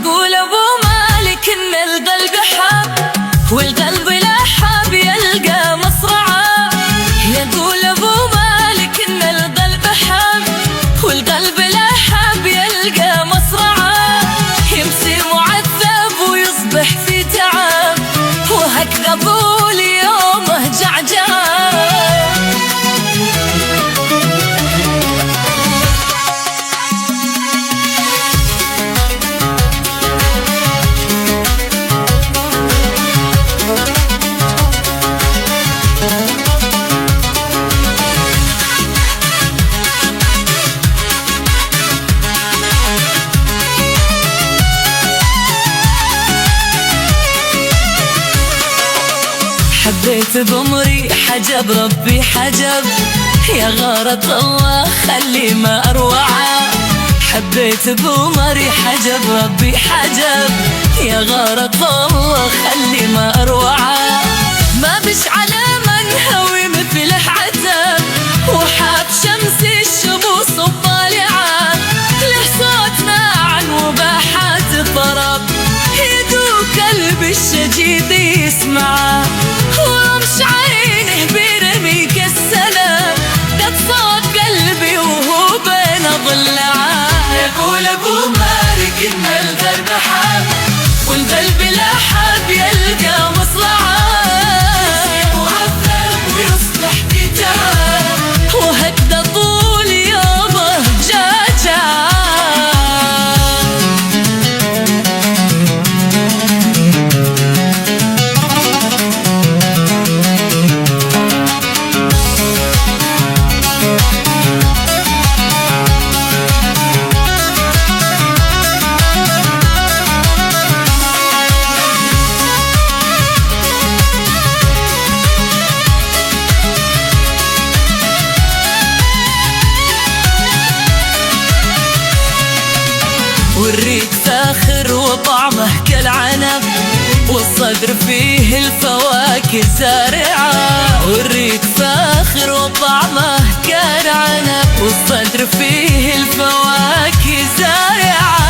يقول ابو مالك ان القلب حاب والقلب لا حاب يلقى مصرعه. يقول ابو مالك ان القلب حاب والقلب لا حاب يلقى مصرعه. يمسي معذب ويصبح في تعب وهكذا طول يومه جعجعه. حبيت بأمري حجب ربي حجب يا غارة الله خلي ما أروعه. حبيت بأمري حجب ربي حجب يا غارة الله خلي ما أروعه. ما بش على من هوي مثله عتب وحاب شمس الشموس الطالعة. له صوت ناعم وباحات طرب يدوك قلبي الشجيد يسمعه. ورمش عينه بيرميك السلام قد صاد قلبي وهو بين ضلعه. يقول ابو مالك ان القلب حاب والقلب لا حاب يلقى مصرعه. معذب ويصبح في تعب وهكذا طول يومه جعجعه. والريق فاخر وطعمه كالعنب والصدر فيه الفواكه زارعة. والريق فاخر وطعمه كالعنب والصدر فيه الفواكه زارعة.